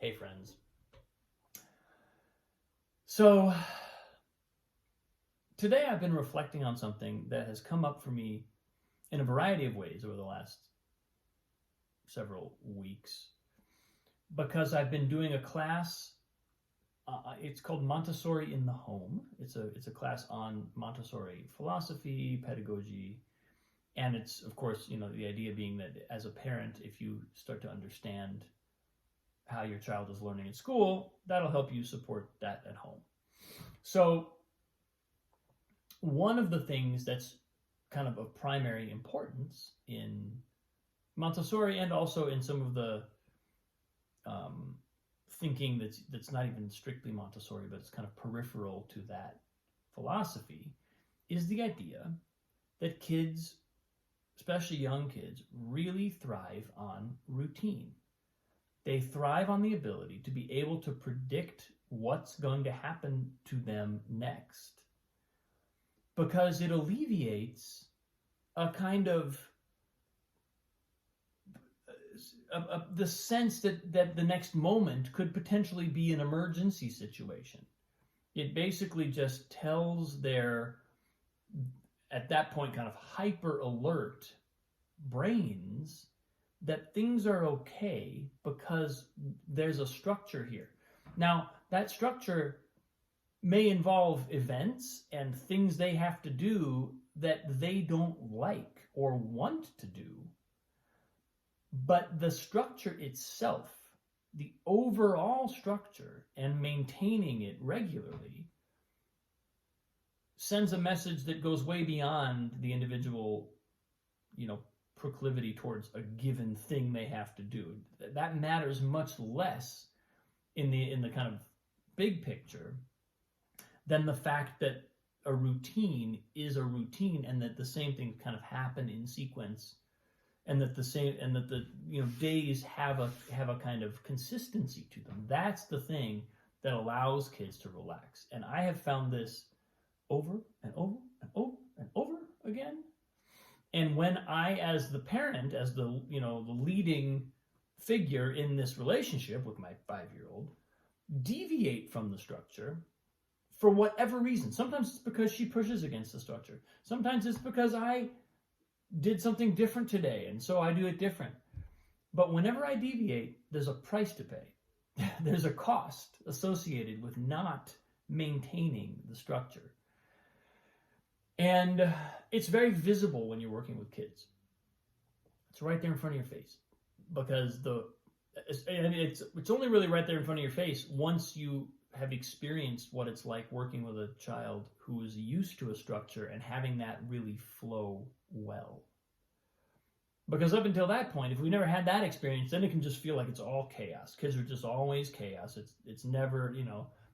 Hey, friends. So, today I've been reflecting on something that has come up for me in a variety of ways over the last several weeks because I've been doing a class. It's called Montessori in the Home. It's a class on Montessori philosophy, pedagogy, and it's, of course, the idea being that as a parent, if you start to understand how your child is learning in school, that'll help you support that at home. So one of the things that's kind of primary importance in Montessori and also in some of the thinking that's not even strictly Montessori, but it's kind of peripheral to that philosophy, is the idea that kids, especially young kids, really thrive on routine. They thrive on the ability to be able to predict what's going to happen to them next, because it alleviates a kind of the sense that the next moment could potentially be an emergency situation. It basically just tells their, at that point, kind of hyper alert brains that things are okay because there's a structure here. Now, that structure may involve events and things they have to do that they don't like or want to do. But the structure itself, the overall structure, and maintaining it regularly sends a message that goes way beyond the individual, proclivity towards a given thing they have to do. That matters much less in the kind of big picture than the fact that a routine is a routine, and that the same things kind of happen in sequence, and that the days have a kind of consistency to them. That's the thing that allows kids to relax. And I have found this over and over and over and over again. And when I, as the parent, as the leading figure in this relationship with my 5-year-old, deviate from the structure for whatever reason. Sometimes it's because she pushes against the structure. Sometimes it's because I did something different today, and so I do it different. But whenever I deviate, there's a price to pay. There's a cost associated with not maintaining the structure. And it's very visible when you're working with kids. It's right there in front of your face, because it's only really right there in front of your face once you have experienced what it's like working with a child who is used to a structure and having that really flow well. Because up until that point, if we never had that experience, then it can just feel like it's all chaos. Kids are just always chaos. It's never,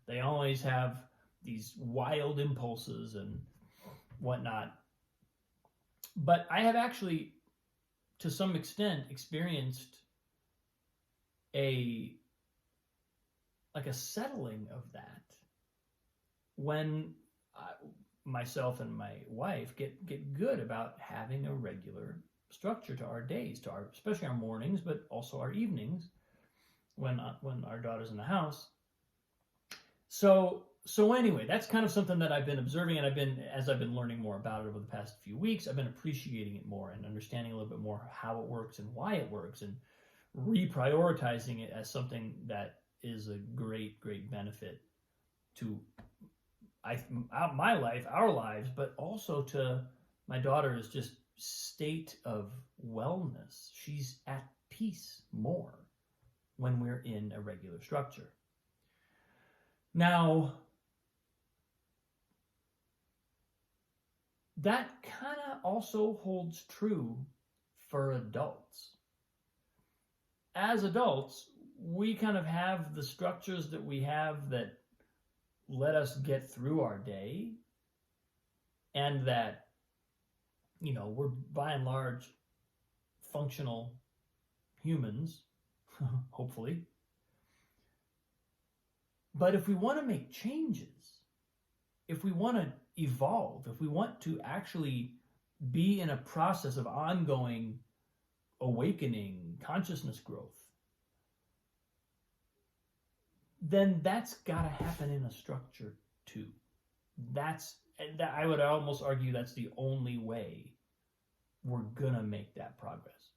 they always have these wild impulses and whatnot. But I have actually, to some extent, experienced a settling of that when myself and my wife get good about having a regular structure to our days, especially our mornings, but also our evenings when our daughter's in the house. So anyway, that's kind of something that I've been observing, and as I've been learning more about it over the past few weeks, I've been appreciating it more and understanding a little bit more how it works and why it works, and reprioritizing it as something that is a great, great benefit to my life, our lives, but also to my daughter's just state of wellness. She's at peace more when we're in a regular structure. Now, that kind of also holds true for adults. As adults, we kind of have the structures that we have that let us get through our day, and that, we're by and large functional humans, hopefully. But if we want to make changes, if we want to evolve, if we want to actually be in a process of ongoing awakening, consciousness growth, then that's got to happen in a structure too. I would almost argue that's the only way we're gonna make that progress.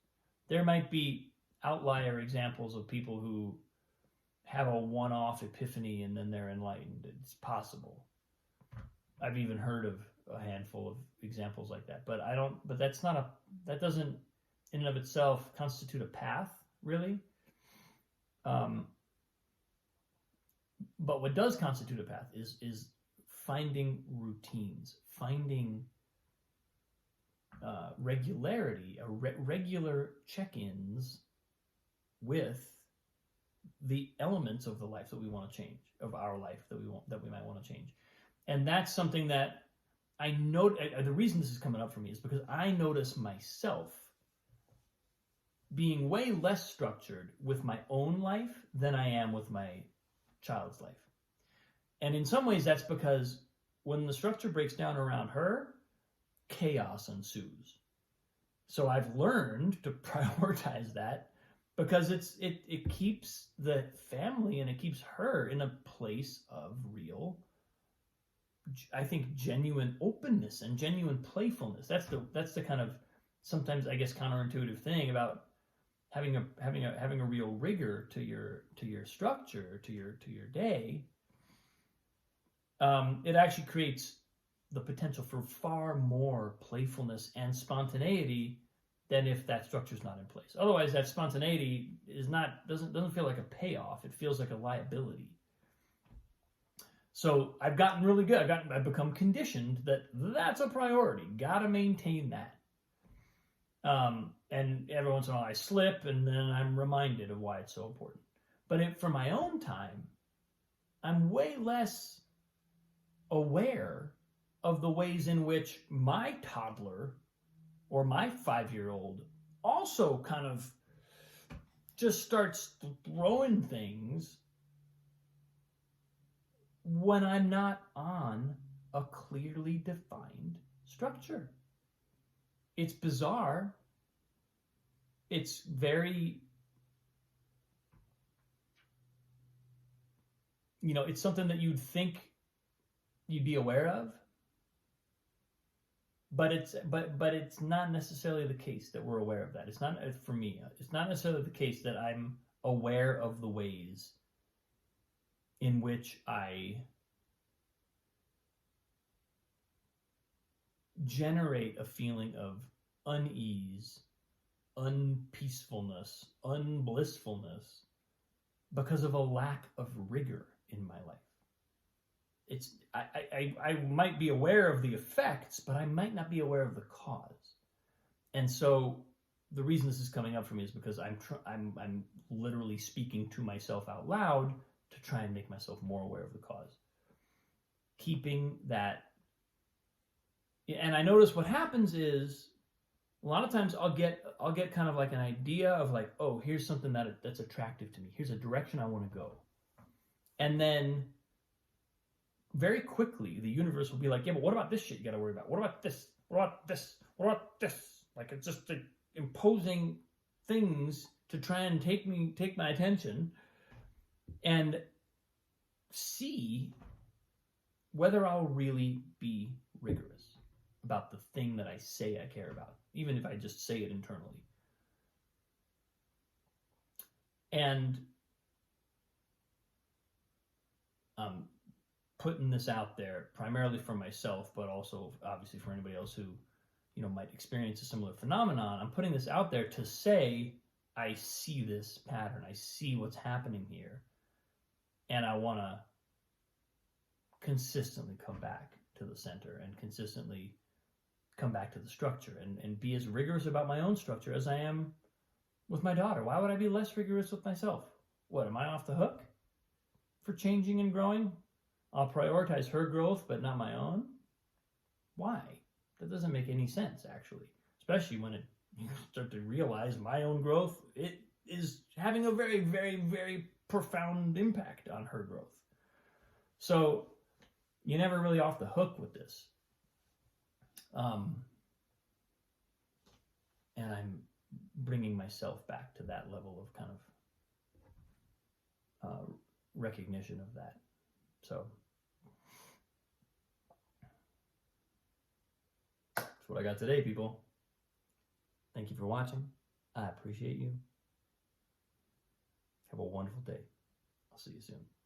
There might be outlier examples of people who have a one-off epiphany and then they're enlightened. It's possible. I've even heard of a handful of examples like that, but that doesn't in and of itself constitute a path, really. But what does constitute a path is finding routines, finding regularity, regular check-ins with the elements of the life that we want to change, of our life that we might want to change. And that's something that I know. The reason this is coming up for me is because I notice myself being way less structured with my own life than I am with my child's life. And in some ways that's because when the structure breaks down around her, chaos ensues. So I've learned to prioritize that because it keeps the family and it keeps her in a place of real, I think, genuine openness and genuine playfulness. That's the kind of, sometimes I guess, counterintuitive thing about having a real rigor to your structure, to your day. It actually creates the potential for far more playfulness and spontaneity than if that structure's not in place. Otherwise, that spontaneity doesn't feel like a payoff. It feels like a liability. So I've gotten really good. I've become conditioned that that's a priority. Got to maintain that. And every once in a while I slip, and then I'm reminded of why it's so important. But for my own time, I'm way less aware of the ways in which my toddler or my 5-year-old also kind of just starts throwing things when I'm not on a clearly defined structure. It's bizarre. It's very, it's something that you'd think you'd be aware of, but it's not necessarily the case that we're aware of that. It's not, for me, it's not necessarily the case that I'm aware of the ways in which I generate a feeling of unease, unpeacefulness, unblissfulness because of a lack of rigor in my life. I might be aware of the effects, but I might not be aware of the cause. And so the reason this is coming up for me is because I'm literally speaking to myself out loud to try and make myself more aware of the cause. Keeping that. And I notice what happens is a lot of times I'll get kind of like an idea of like, oh, here's something that's attractive to me. Here's a direction I want to go. And then very quickly the universe will be like, yeah, but what about this shit you got to worry about? What about this? What about this? What about this? Like, it's just imposing things to try and take my attention and see whether I'll really be rigorous about the thing that I say I care about, even if I just say it internally. And putting this out there primarily for myself, but also obviously for anybody else who, might experience a similar phenomenon. I'm putting this out there to say, I see this pattern. I see what's happening here. And I want to consistently come back to the center and consistently come back to the structure and be as rigorous about my own structure as I am with my daughter. Why would I be less rigorous with myself? What, am I off the hook for changing and growing? I'll prioritize her growth, but not my own? Why? That doesn't make any sense, actually. Especially when you start to realize my own growth, it is having a very, very, very profound impact on her growth. So you're never really off the hook with this. And I'm bringing myself back to that level of kind of recognition of that. So that's what I got today, people. Thank you for watching. I appreciate you. Have a wonderful day. I'll see you soon.